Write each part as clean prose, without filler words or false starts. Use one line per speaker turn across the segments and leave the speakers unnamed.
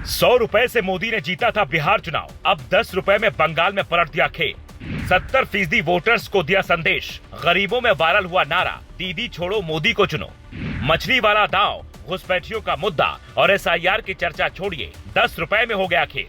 100 रुपए से मोदी ने जीता था बिहार चुनाव, अब 10 रुपए में बंगाल में पलट दिया खेल। 70% वोटर्स को दिया संदेश, गरीबों में वायरल हुआ नारा, दीदी छोड़ो मोदी को चुनो। मछली वाला दांव, घुसपैठियों का मुद्दा और SIR की चर्चा छोड़िए, 10 रुपए में हो गया खेल।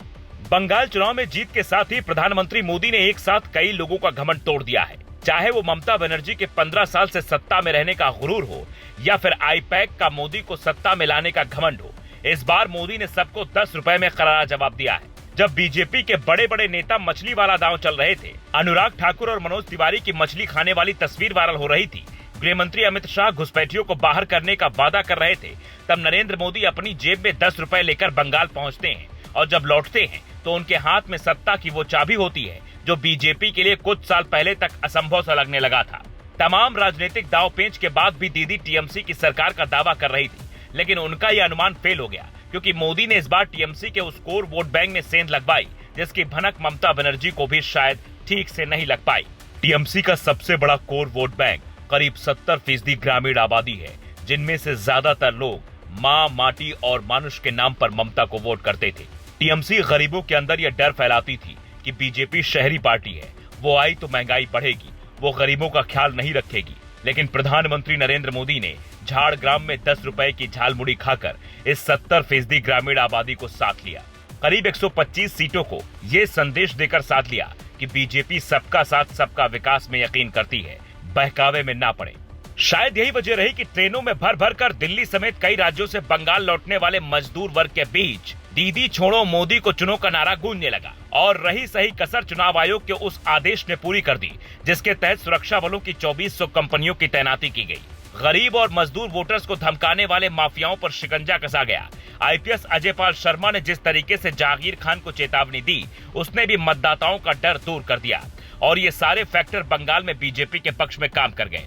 बंगाल चुनाव में जीत के साथ ही प्रधानमंत्री मोदी ने एक साथ कई लोगों का घमंड तोड़ दिया है। चाहे वो ममता बनर्जी के 15 साल से सत्ता में रहने का गुरूर हो या फिर आईपैक का मोदी को सत्ता में लाने का घमंड हो, इस बार मोदी ने सबको 10 रुपए में करारा जवाब दिया है। जब बीजेपी के बड़े बड़े नेता मछली वाला दांव चल रहे थे, अनुराग ठाकुर और मनोज तिवारी की मछली खाने वाली तस्वीर वायरल हो रही थी, गृह मंत्री अमित शाह घुसपैठियों को बाहर करने का वादा कर रहे थे, तब नरेंद्र मोदी अपनी जेब में 10 रुपए लेकर बंगाल पहुंचते हैं और जब लौटते हैं तो उनके हाथ में सत्ता की वो चाबी होती है जो बीजेपी के लिए कुछ साल पहले तक असंभव सा लगने लगा था। तमाम राजनीतिक दाव पेंच के बाद भी दीदी टीएमसी की सरकार का दावा कर रही थी, लेकिन उनका यह अनुमान फेल हो गया क्योंकि मोदी ने इस बार टीएमसी के उस कोर वोट बैंक में सेंध लगवाई जिसकी भनक ममता बनर्जी को भी शायद ठीक से नहीं लग पाई। टीएमसी का सबसे बड़ा कोर वोट बैंक करीब 70% ग्रामीण आबादी है, जिनमें से ज्यादातर लोग माँ, माटी और मानुष के नाम पर ममता को वोट करते थे। टीएमसी गरीबों के अंदर यह डर फैलाती थी कि बीजेपी शहरी पार्टी है, वो आई तो महंगाई बढ़ेगी, वो गरीबों का ख्याल नहीं रखेगी। लेकिन प्रधानमंत्री नरेंद्र मोदी ने झाड़ग्राम में 10 रुपए की झालमुड़ी खाकर इस 70% ग्रामीण आबादी को साथ लिया। करीब 125 सीटों को ये संदेश देकर साथ लिया कि बीजेपी सबका साथ सबका विकास में यकीन करती है, बहकावे में ना पड़े। शायद यही वजह रही कि ट्रेनों में भर भर कर दिल्ली समेत कई राज्यों से बंगाल लौटने वाले मजदूर वर्ग के बीच दीदी छोड़ो मोदी को चुनो का नारा गूंजने लगा और रही सही कसर चुनाव आयोग के उस आदेश ने पूरी कर दी जिसके तहत सुरक्षा बलों की 2400 कंपनियों की तैनाती की गई। गरीब और मजदूर वोटर्स को धमकाने वाले माफियाओं पर शिकंजा कसा गया। IPS अजय पाल शर्मा ने जिस तरीके से जागीर खान को चेतावनी दी, उसने भी मतदाताओं का डर दूर कर दिया और ये सारे फैक्टर बंगाल में बीजेपी के पक्ष में काम कर गए।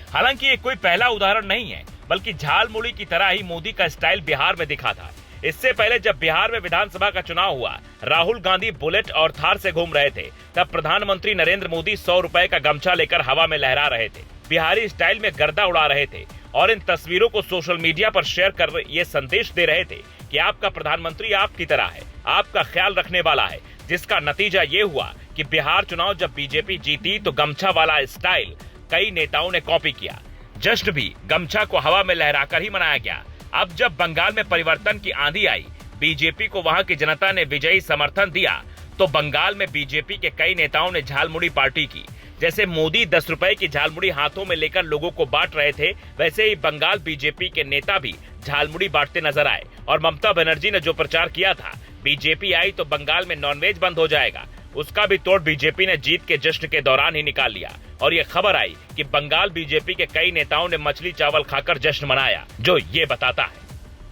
हालांकि ये कोई पहला उदाहरण नहीं है, बल्कि झालमुड़ी की तरह ही मोदी का स्टाइल बिहार में दिखा था। इससे पहले जब बिहार में विधानसभा का चुनाव हुआ, राहुल गांधी बुलेट और थार से घूम रहे थे, तब प्रधानमंत्री नरेंद्र मोदी 100 रुपए का गमछा लेकर हवा में लहरा रहे थे, बिहारी स्टाइल में गर्दा उड़ा रहे थे और इन तस्वीरों को सोशल मीडिया पर शेयर कर ये संदेश दे रहे थे कि आपका प्रधानमंत्री आपकी तरह है, आपका ख्याल रखने वाला है। जिसका नतीजा ये हुआ कि बिहार चुनाव जब बीजेपी जीती तो गमछा वाला स्टाइल कई नेताओं ने कॉपी किया। जश्न भी गमछा को हवा में लहराकर ही मनाया गया। अब जब बंगाल में परिवर्तन की आंधी आई, बीजेपी को वहां की जनता ने विजयी समर्थन दिया, तो बंगाल में बीजेपी के कई नेताओं ने झालमुड़ी पार्टी की। जैसे मोदी 10 रुपए की झालमुड़ी हाथों में लेकर लोगों को बांट रहे थे, वैसे ही बंगाल बीजेपी के नेता भी झालमुड़ी बांटते नजर आए। और ममता बनर्जी ने जो प्रचार किया था, बीजेपी आई तो बंगाल में नॉनवेज बंद हो जाएगा, उसका भी तोड़ बीजेपी ने जीत के जश्न के दौरान ही निकाल लिया। और ये खबर आई कि बंगाल बीजेपी के कई नेताओं ने मछली चावल खाकर जश्न मनाया, जो ये बताता है